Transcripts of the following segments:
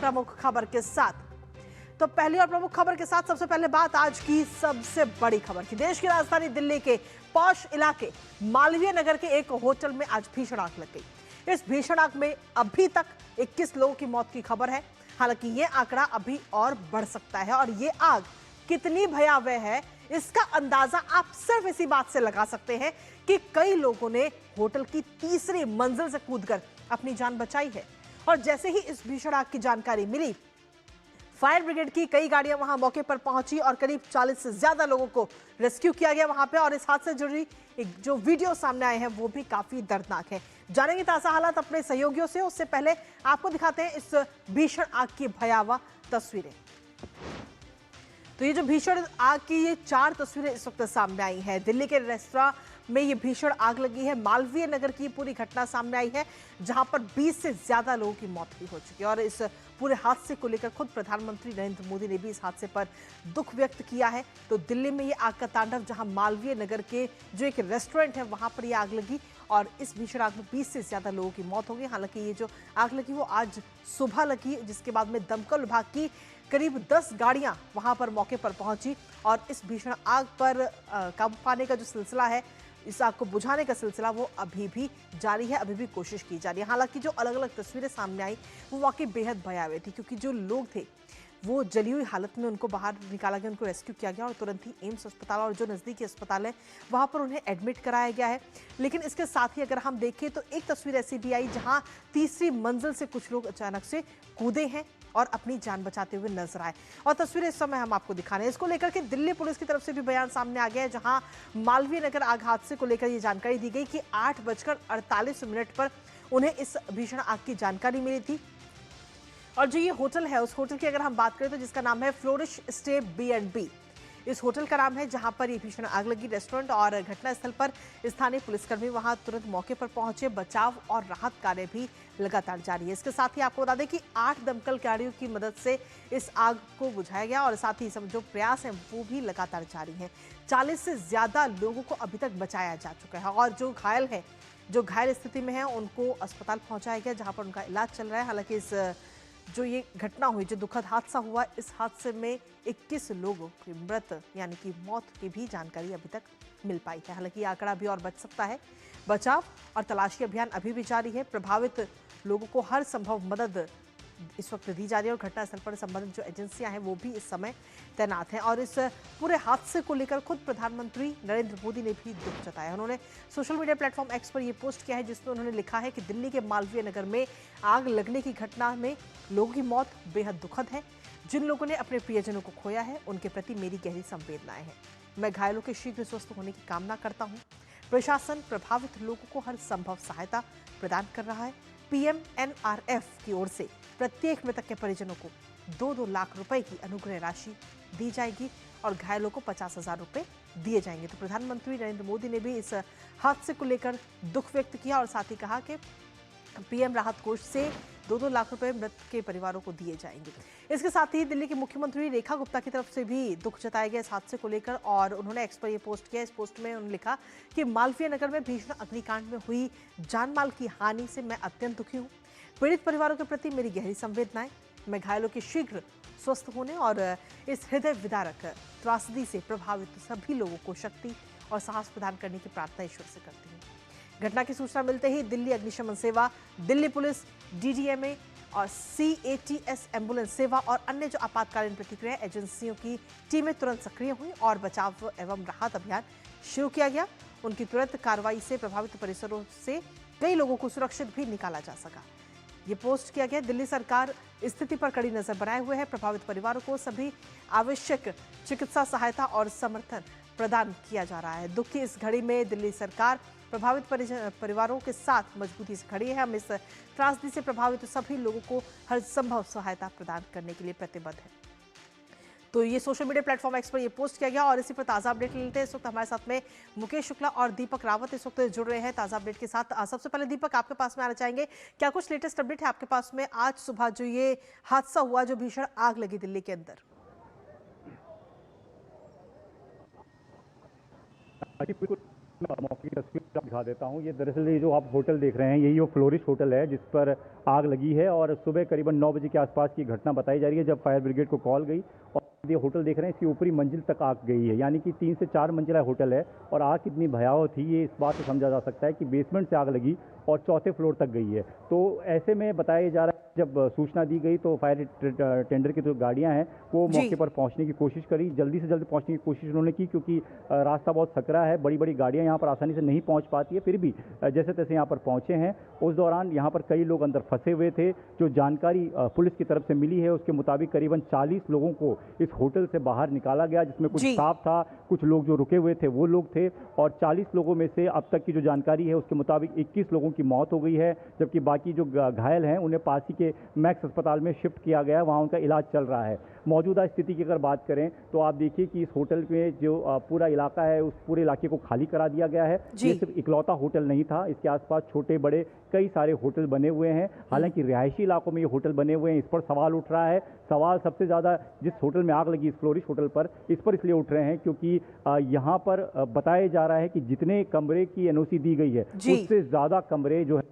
प्रमुख खबर के साथ। तो पहली और प्रमुख खबर के साथ सबसे पहले बात आज की सबसे बड़ी खबर की। देश की राजधानी दिल्ली के पॉश इलाके मालवीय नगर के एक होटल में आज भीषण आग लग गई। इस भीषण आग में अभी तक 21 लोगों की मौत की खबर है। हालांकि ये आंकड़ा अभी और बढ़ सकता है और ये आग कितनी भयावह है इसका अंदाजा आप सिर्फ इसी बात से लगा सकते हैं कि कई लोगों ने होटल की तीसरी मंजिल से कूदकर अपनी जान बचाई है। और जैसे ही इस भीषण आग की जानकारी मिली, फायर ब्रिगेड की कई गाड़ियां वहां मौके पर पहुंची और करीब 40 से ज्यादा लोगों को रेस्क्यू किया गया वहां पे। और इस हादसे से जुड़ी एक जो वीडियो सामने आए हैं वो भी काफी दर्दनाक है। जानेंगे ताजा हालात अपने सहयोगियों से, उससे पहले आपको दिखाते हैं इस भीषण आग की भयावह तस्वीरें। तो ये जो भीषण आग की ये 4 तस्वीरें इस वक्त सामने आई हैं। दिल्ली के रेस्तरां में ये भीषण आग लगी है। मालवीय नगर की पूरी घटना सामने आई है जहां पर 20 से ज्यादा लोगों की मौत भी हो चुकी है। और इस पूरे हादसे को लेकर खुद प्रधानमंत्री नरेंद्र मोदी ने भी इस हादसे पर दुख व्यक्त किया है। तो दिल्ली में ये आग का तांडव, जहां मालवीय नगर के जो एक रेस्टोरेंट है वहां पर यह आग लगी और इस भीषण आग में 20 से ज्यादा लोगों की मौत हो गई। हालांकि ये जो आग लगी वो आज सुबह लगी, जिसके बाद में दमकल विभाग की करीब 10 गाड़ियां वहां पर मौके पर पहुंची और इस भीषण आग पर काबू पाने का जो सिलसिला है, इस आग को बुझाने का सिलसिला वो अभी भी जारी है, अभी भी कोशिश की जा रही है। हालांकि जो अलग अलग तस्वीरें सामने आई वो वाकई बेहद भयावह थी, क्योंकि जो लोग थे वो जली हुई हालत में उनको बाहर निकाला गया, उनको रेस्क्यू किया गया और तुरंत ही एम्स अस्पताल और जो नज़दीकी अस्पताल है वहाँ पर उन्हें एडमिट कराया गया है। लेकिन इसके साथ ही अगर हम देखें तो एक तस्वीर ऐसी भी आई जहाँ तीसरी मंजिल से कुछ लोग अचानक से कूदे हैं और अपनी जान बचाते हुए नजर आए। और तस्वीरें इस समय हम आपको दिखा रहे हैं। इसको लेकर के दिल्ली पुलिस की तरफ से भी बयान सामने आ गया है, जहां मालवीय नगर आग हादसे को लेकर ये जानकारी दी गई कि 8:48 पर उन्हें इस भीषण आग की जानकारी मिली थी। और जो ये होटल है, उस होटल की अगर हम बात करें तो जिसका नाम है फ्लोरिश स्टे B&B, इस होटल का नाम है, जहां पर ये भीषण आग लगी रेस्टोरेंट। और घटनास्थल पर स्थानीय पुलिसकर्मी वहां तुरंत मौके पर पहुंचे। बचाव और राहत कार्य भी लगातार जारी है। इसके साथ ही आपको बता दें कि 8 दमकल गाड़ियों की मदद से इस आग को बुझाया गया और साथ ही सब जो प्रयास हैं वो भी लगातार जारी हैं। 40 से ज्यादा लोगों को अभी तक बचाया जा चुका है और जो घायल हैं, जो घायल स्थिति में है, उनको अस्पताल पहुंचाया गया जहां पर उनका इलाज चल रहा है। हालांकि इस जो ये घटना हुई, जो दुखद हादसा हुआ, इस हादसे में 21 लोगों की मृत यानी कि मौत की भी जानकारी अभी तक मिल पाई है। हालांकि ये आंकड़ा भी और बढ़ सकता है। बचाव और तलाशी अभियान अभी भी जारी है। प्रभावित लोगों को हर संभव मदद इस वक्त दी जा रही है और घटनास्थल पर संबंधित जो एजेंसियां हैं वो भी इस समय तैनात हैं। और इस पूरे हादसे को लेकर खुद प्रधानमंत्री नरेंद्र मोदी ने भी दुख जताया। उन्होंने सोशल मीडिया प्लेटफॉर्म एक्स पर यह पोस्ट किया है, जिसमें उन्होंने लिखा है कि दिल्ली के मालवीय नगर में आग लगने की घटना में लोगों की मौत बेहद दुखद है। जिन लोगों ने अपने प्रियजनों को खोया है उनके प्रति मेरी गहरी संवेदनाएं हैं। मैं घायलों के शीघ्र स्वस्थ होने की कामना करता हूँ। प्रशासन प्रभावित लोगों को हर संभव सहायता प्रदान कर रहा है। PM NRF की ओर से प्रत्येक मृतक के परिजनों को 2-2 लाख रुपए की अनुग्रह राशि दी जाएगी और घायलों को 50,000 रुपए दिए जाएंगे। तो प्रधानमंत्री नरेंद्र मोदी ने भी इस हादसे को लेकर दुख व्यक्त किया और साथ ही कहा कि PM राहत कोष से 2-2 लाख रुपए मृतक के परिवारों को दिए जाएंगे। इसके साथ ही दिल्ली की मुख्यमंत्री रेखा गुप्ता की तरफ से भी दुख जताया गया इस हादसे को लेकर और उन्होंने एक्स पर ये पोस्ट किया। इस पोस्ट में उन्होंने लिखा कि मालवीय नगर में भीषण अग्निकांड में हुई जानमाल की हानि से मैं अत्यंत दुखी हूँ। पीड़ित परिवारों के प्रति मेरी गहरी संवेदनाएं। मैं घायलों के शीघ्र स्वस्थ होने और इस हृदय विदारक त्रासदी से प्रभावित सभी लोगों को शक्ति और साहस प्रदान करने की प्रार्थना ईश्वर से करती हूँ। घटना की सूचना मिलते ही दिल्ली अग्निशमन सेवा, दिल्ली पुलिस, DDMA और CATS एम्बुलेंस सेवा और अन्य जो आपातकालीन प्रतिक्रिया एजेंसियों की टीमें तुरंत सक्रिय हुई और बचाव एवं राहत अभियान शुरू किया गया। उनकी तुरंत कार्रवाई से प्रभावित परिसरों से कई लोगों को सुरक्षित भी निकाला जा सका। ये पोस्ट किया गया। दिल्ली सरकार स्थिति पर कड़ी नजर बनाए हुए है। प्रभावित परिवारों को सभी आवश्यक चिकित्सा सहायता और समर्थन प्रदान किया जा रहा है। दुख की इस घड़ी में दिल्ली सरकार प्रभावित परिवारों के साथ मजबूती से खड़ी है। हम इस त्रासदी से प्रभावित सभी लोगों को हर संभव सहायता प्रदान करने के लिए प्रतिबद्ध है। तो ये सोशल मीडिया प्लेटफॉर्म एक्स पर ये पोस्ट किया गया और इसी पर ताज़ा अपडेट लेते हैं। इस वक्त हमारे साथ में मुकेश शुक्ला और दीपक रावत इस वक्त जुड़ रहे हैं ताज़ा अपडेट के साथ। सबसे पहले दीपक, आपके पास में आना चाहेंगे, क्या कुछ लेटेस्ट अपडेट है आपके पास में आज सुबह जो ये हादसा हुआ, जो भीषण आग लगी दिल्ली के अंदर? बिल्कुल मौके की तस्वीर दिखा देता हूँ। ये दरअसल ये जो आप होटल देख रहे हैं यही वो फ्लोरिश होटल है जिस पर आग लगी है और सुबह करीबन 9 बजे के आसपास की घटना बताई जा रही है जब फायर ब्रिगेड को कॉल गई। और ये होटल देख रहे हैं इसकी ऊपरी मंजिल तक आग गई है, यानी कि 3 से 4 मंजिला होटल है। और आग कितनी भयावह थी ये इस बात से समझा जा सकता है कि बेसमेंट से आग लगी और चौथे फ्लोर तक गई है। तो ऐसे में बताया जा रहा है जब सूचना दी गई तो फायर टेंडर की जो गाड़ियां हैं वो मौके पर पहुंचने की कोशिश करी, जल्दी से जल्दी पहुंचने की कोशिश उन्होंने की क्योंकि रास्ता बहुत सकरा है, बड़ी बड़ी गाड़ियां यहाँ पर आसानी से नहीं पहुंच पाती है। फिर भी जैसे तैसे यहाँ पर पहुंचे हैं। उस दौरान यहाँ पर कई लोग अंदर फंसे हुए थे। जो जानकारी पुलिस की तरफ से मिली है उसके मुताबिक करीबन 40 लोगों को इस होटल से बाहर निकाला गया, जिसमें कुछ स्टाफ था, कुछ लोग जो रुके हुए थे वो लोग थे। और 40 लोगों में से अब तक की जो जानकारी है उसके मुताबिक 21 लोगों की मौत हो गई है, जबकि बाकी जो घायल हैं उन्हें पास ही के मैक्स अस्पताल में शिफ्ट किया गया है, वहाँ उनका इलाज चल रहा है। मौजूदा स्थिति की अगर बात करें तो आप देखिए कि इस होटल में जो पूरा इलाका है उस पूरे इलाके को खाली करा दिया गया है। ये सिर्फ इकलौता होटल नहीं था, इसके आसपास छोटे बड़े कई सारे होटल बने हुए हैं। हालांकि रिहायशी इलाकों में ये होटल बने हुए हैं, इस पर सवाल उठ रहा है। सवाल सबसे ज़्यादा जिस होटल में आग लगी इस फ्लोरिश होटल पर, इस पर इसलिए उठ रहे हैं क्योंकि यहाँ पर बताया जा रहा है कि जितने कमरे की एनओसी दी गई है उससे ज़्यादा कमरे जो है,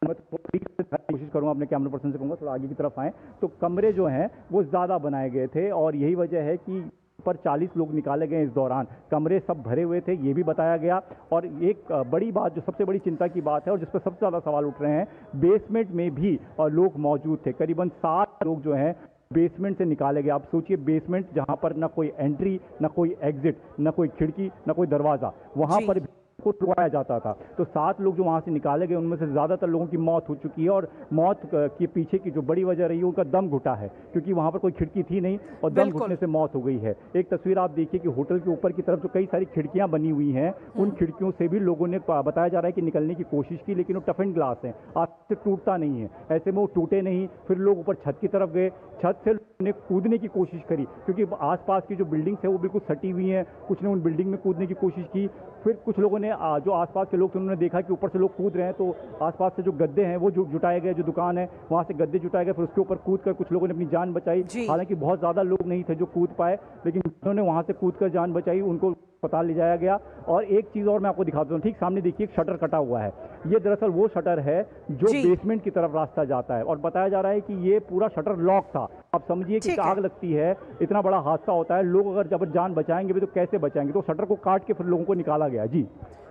मैं कोशिश करूंगा अपने कैमरा पर्सन से कहूँगा थोड़ा आगे की तरफ आएँ, तो कमरे जो हैं वो ज़्यादा बनाए गए थे और यही वजह है कि पर 40 लोग निकाले गए। इस दौरान कमरे सब भरे हुए थे, ये भी बताया गया। और एक बड़ी बात जो सबसे बड़ी चिंता की बात है और जिस पर सबसे ज़्यादा सवाल उठ रहे हैं, बेसमेंट में भी लोग मौजूद थे। करीबन 7 लोग जो हैं बेसमेंट से निकाले गए। आप सोचिए बेसमेंट जहां पर ना कोई एंट्री, ना कोई एग्जिट, ना कोई खिड़की, ना कोई दरवाजा, वहां पर को टुकवाया जाता था। तो 7 लोग जो वहां से निकाले गए उनमें से ज्यादातर लोगों की मौत हो चुकी है और मौत के पीछे की जो बड़ी वजह रही है उनका दम घुटा है, क्योंकि वहां पर कोई खिड़की थी नहीं और दम घुटने से मौत हो गई है। एक तस्वीर आप देखिए कि होटल के ऊपर की तरफ जो कई सारी खिड़कियां बनी हुई हैं उन खिड़कियों से भी लोगों ने बताया जा रहा है कि निकलने की कोशिश की, लेकिन वो टफ एंड ग्लास है, आज से टूटता नहीं है। ऐसे में वो टूटे नहीं। फिर लोग ऊपर छत की तरफ गए, छत से ने कूदने की कोशिश करी क्योंकि आसपास की जो बिल्डिंग्स है वो बिल्कुल सटी हुई हैं, कुछ ने उन बिल्डिंग में कूदने की कोशिश की। फिर कुछ लोगों ने जो आसपास के लोग थे उन्होंने देखा कि ऊपर से लोग कूद रहे हैं, तो आसपास से जो गद्दे हैं वो जुटाए गए, जो दुकान है वहां से गद्दे जुटाए गए, फिर उसके ऊपर कूद कर कुछ लोगों ने अपनी जान बचाई। हालांकि बहुत ज्यादा लोग नहीं थे जो कूद पाए, लेकिन उन्होंने वहां से कूद कर जान बचाई, उनको अस्पताल ले जाया गया। और एक चीज और मैं आपको दिखाता हूँ, ठीक सामने देखिए एक शटर कटा हुआ है, ये दरअसल वो शटर है जो बेसमेंट की तरफ रास्ता जाता है और बताया जा रहा है कि ये पूरा शटर लॉक था। आप समझिए कि आग लगती है, इतना बड़ा हादसा होता है, लोग अगर जब जान बचाएंगे भी तो कैसे बचाएंगे, तो शटर को काट के फिर लोगों को निकाला गया। जी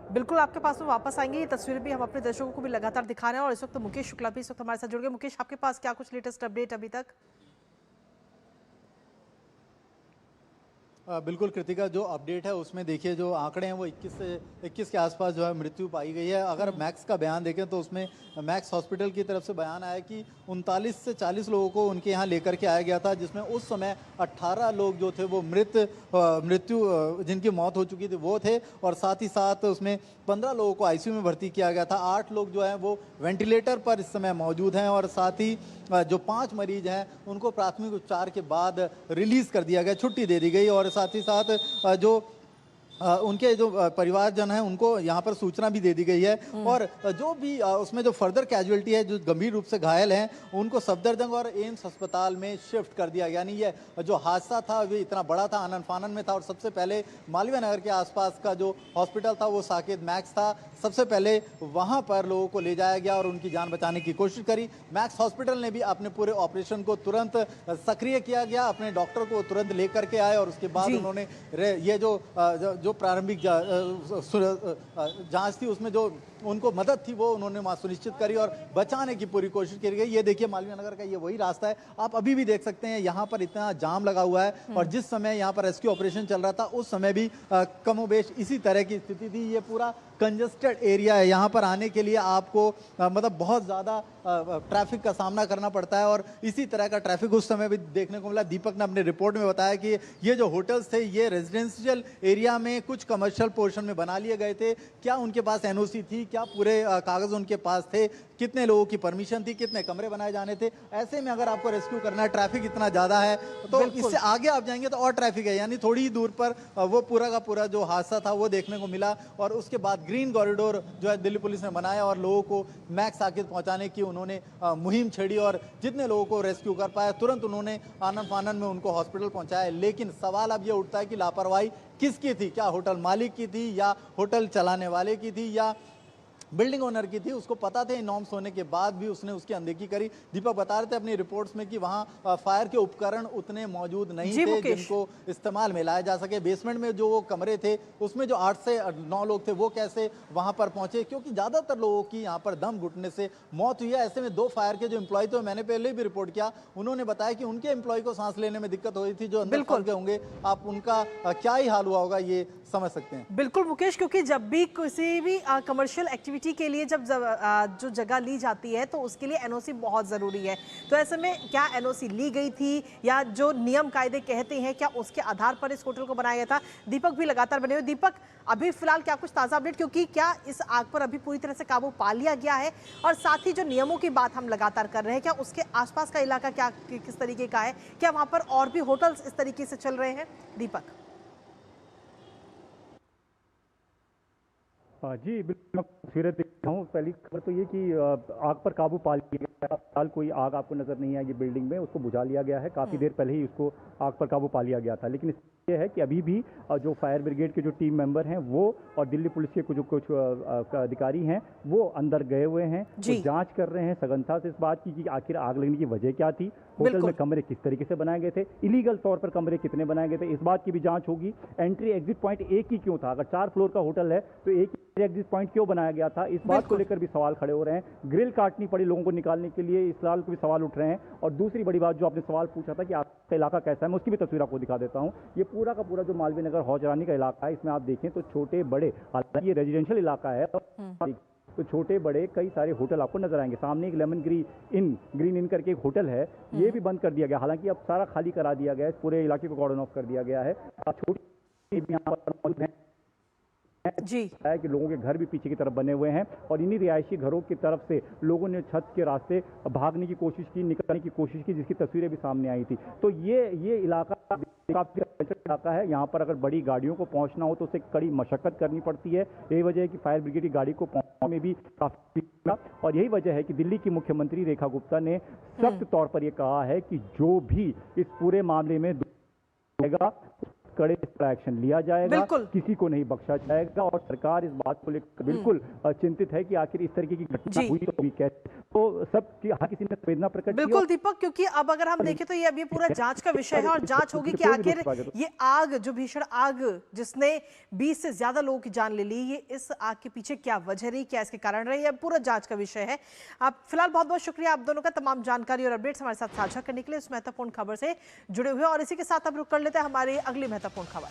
बिल्कुल, आपके पास में वापस आएंगे। ये तस्वीरें भी हम अपने दर्शकों को भी लगातार दिखा रहे हैं और इस वक्त मुकेश शुक्ला भी इस वक्त हमारे साथ जुड़ गए। मुकेश, आपके पास क्या कुछ लेटेस्ट अपडेट अभी तक? बिल्कुल कृतिका, जो अपडेट है उसमें देखिए जो आंकड़े हैं वो 21 के आसपास जो है मृत्यु पाई गई है। अगर मैक्स का बयान देखें तो उसमें मैक्स हॉस्पिटल की तरफ से बयान आया कि 39 से 40 लोगों को उनके यहाँ लेकर के आया गया था, जिसमें उस समय 18 लोग जो थे वो मृत्यु जिनकी मौत हो चुकी थी वो थे और साथ ही साथ उसमें 15 लोगों को आईसीयू में भर्ती किया गया था। 8 लोग जो हैं वो वेंटिलेटर पर इस समय मौजूद हैं और साथ ही जो 5 मरीज हैं उनको प्राथमिक उपचार के बाद रिलीज कर दिया गया, छुट्टी दे दी गई। और साथ ही साथ जो उनके जो परिवारजन हैं उनको यहाँ पर सूचना भी दे दी गई है और जो भी उसमें जो फर्दर कैजुअलिटी है, जो गंभीर रूप से घायल हैं, उनको सफदरजंग और एम्स अस्पताल में शिफ्ट कर दिया गया। यानी ये जो हादसा था वो इतना बड़ा था, आनन फानन में था और सबसे पहले मालवीय नगर के आसपास का जो हॉस्पिटल था वो साकेत मैक्स था, सबसे पहले वहाँ पर लोगों को ले जाया गया और उनकी जान बचाने की कोशिश करी। मैक्स हॉस्पिटल ने भी अपने पूरे ऑपरेशन को तुरंत सक्रिय किया गया, अपने डॉक्टर को तुरंत लेकर के आए और उसके बाद उन्होंने ये जो प्रारंभिक जांच थी उसमें जो उनको मदद थी वो उन्होंने वहाँ सुनिश्चित करी और बचाने की पूरी कोशिश की गई। ये देखिए मालवीय नगर का ये वही रास्ता है, आप अभी भी देख सकते हैं यहाँ पर इतना जाम लगा हुआ है और जिस समय यहाँ पर रेस्क्यू ऑपरेशन चल रहा था उस समय भी कमोबेश इसी तरह की स्थिति थी। ये पूरा कंजस्टेड एरिया है, यहाँ पर आने के लिए आपको मतलब बहुत ज़्यादा ट्रैफिक का सामना करना पड़ता है और इसी तरह का ट्रैफिक उस समय भी देखने को मिला। दीपक ने अपने रिपोर्ट में बताया कि ये जो होटल्स थे ये रेजिडेंशियल एरिया में कुछ कमर्शियल पोर्शन में बना लिए गए थे। क्या उनके पास एनओसी थी, क्या पूरे कागज उनके पास थे, कितने लोगों की परमिशन थी, कितने कमरे बनाए जाने थे, ऐसे में अगर आपको रेस्क्यू करना है, ट्रैफिक इतना ज़्यादा है तो इससे आगे आप जाएंगे तो और ट्रैफिक है। यानी थोड़ी ही दूर पर वो पूरा का पूरा जो हादसा था वो देखने को मिला और उसके बाद ग्रीन कॉरिडोर जो है दिल्ली पुलिस ने बनाया और लोगों को मैक्स आके पहुंचाने की उन्होंने मुहिम छेड़ी और जितने लोगों को रेस्क्यू कर पाया तुरंत उन्होंने आनन फानन में उनको हॉस्पिटल पहुंचाया। लेकिन सवाल अब ये उठता है कि लापरवाही किसकी थी? क्या होटल मालिक की थी या होटल चलाने वाले की थी या बिल्डिंग ओनर की थी? उसको पता थे नॉर्म्स होने के बाद भी उसने उसकी अनदेखी करी। दीपक बता रहे थे अपनी रिपोर्ट्स में कि वहां फायर के उपकरण उतने मौजूद नहीं थे जिनको इस्तेमाल में लाया जा सके। बेसमेंट में जो वो कमरे थे उसमें जो 8 से 9 लोग थे वो कैसे वहां पर पहुंचे? क्योंकि ज्यादातर लोगों की यहाँ पर दम घुटने से मौत हुई है। ऐसे में 2 फायर के जो एम्प्लॉय थे, मैंने पहले भी रिपोर्ट किया, उन्होंने बताया कि उनके एम्प्लॉय को सांस लेने में दिक्कत हो रही थी, जो अंदर फंस गए होंगे। आप उनका क्या ही हाल हुआ होगा ये समझ सकते हैं। बिल्कुल मुकेश, क्योंकि जब भी किसी भी कमर्शियल एक्टिविटी के लिए जब जो जगह ली जाती है तो उसके लिए एनओसी बहुत ज़रूरी है। तो ऐसे में क्या एनओसी ली गई थी या जो नियम कायदे कहते हैं क्या उसके आधार पर इस होटल को बनाया गया था? दीपक भी लगातार बने हुए। दीपक, अभी फिलहाल क्या कुछ ताज़ा अपडेट, क्योंकि क्या इस आग पर अभी पूरी तरह से काबू पा लिया गया है? और साथ ही जो नियमों की बात हम लगातार कर रहे हैं, क्या उसके आसपास का इलाका क्या किस तरीके का है? क्या वहाँ पर और भी होटल्स इस तरीके से चल रहे हैं? दीपक जी बिल्कुल, मैं तस्वीरें देख रहा हूँ। पहली खबर तो ये कि आग पर काबू पा लिया गया है। फिलहाल कोई आग आपको नजर नहीं आएगी बिल्डिंग में, उसको बुझा लिया गया है। काफ़ी देर पहले ही उसको आग पर काबू पा लिया गया था। लेकिन ये है कि अभी भी जो फायर ब्रिगेड के जो टीम मेंबर हैं वो और दिल्ली पुलिस के कुछ अधिकारी हैं वो अंदर गए हुए हैं, वो जांच कर रहे हैं सघनता से इस बात की कि आखिर आग लगने की वजह क्या थी, होटल में कमरे किस तरीके से बनाए गए थे, इलीगल तौर पर कमरे कितने बनाए गए थे, इस बात की भी जांच होगी। एंट्री एग्जिट पॉइंट एक ही क्यों था? अगर 4 फ्लोर का होटल है तो एक एग्जिट पॉइंट क्यों बनाया गया था? इस बात को लेकर भी सवाल खड़े हो रहे हैं। ग्रिल काटनी पड़ी लोगों को निकालने के लिए, इस साल को भी सवाल उठ रहे हैं। और दूसरी बड़ी बात जो आपने सवाल पूछा था कि आपका इलाका कैसा है, मैं उसकी भी तस्वीर आपको दिखा देता हूं। ये पूरा का पूरा जो मालवीय नगर हौजरानी का इलाका है, इसमें आप देखें तो छोटे बड़े, हालांकि ये रेजिडेंशियल इलाका है तो छोटे बड़े कई सारे होटल आपको नजर आएंगे। सामने एक लेमन ग्रीन इन करके एक होटल है, ये भी बंद कर दिया गया। हालांकि अब सारा खाली करा दिया गया है, पूरे इलाके को कॉर्डन ऑफ कर दिया गया है। छोटे यहाँ पर मौजूद हैं जी है कि लोगों के घर भी पीछे की तरफ बने हुए हैं और इन्हीं रिहायशी घरों की तरफ से लोगों ने छत के रास्ते भागने की कोशिश की, निकलने की कोशिश की, जिसकी तस्वीरें भी सामने आई थी। तो ये इलाका काफी इलाका है। यहाँ पर अगर बड़ी गाड़ियों को पहुंचना हो तो उसे कड़ी मशक्कत करनी पड़ती है। यही वजह है कि फायर ब्रिगेड की गाड़ी को पहुंचने में भी काफी, और यही वजह है कि दिल्ली की मुख्यमंत्री रेखा गुप्ता ने सख्त तौर पर यह कहा है कि जो भी इस पूरे मामले में कड़े एक्शन लिया जाएगा, किसी को नहीं बख्शा जाएगा। और सरकार इस बात को लेकर बिल्कुल चिंतित है कि आखिर इस तरीके की घटना हुई तो हुई कैसे। तो सब हर किसी ने संवेदना प्रकट की। बिल्कुल दीपक, क्योंकि अब अगर हम देखें तो ये अभी पूरा जांच का विषय है और जांच होगी कि आखिर ये आग, जो भीषण आग जिसने 20 से ज्यादा लोगों की जान ले ली, ये इस आग के पीछे क्या वजह रही, क्या इसके कारण रही, ये पूरा जांच का विषय है। आप फिलहाल बहुत बहुत शुक्रिया आप दोनों का तमाम जानकारी और अपडेट्स हमारे साथ साझा करने के लिए, इस महत्वपूर्ण खबर से जुड़े हुए। और इसी के साथ अब रुक कर लेते हैं हमारी अगली महत्वपूर्ण खबर।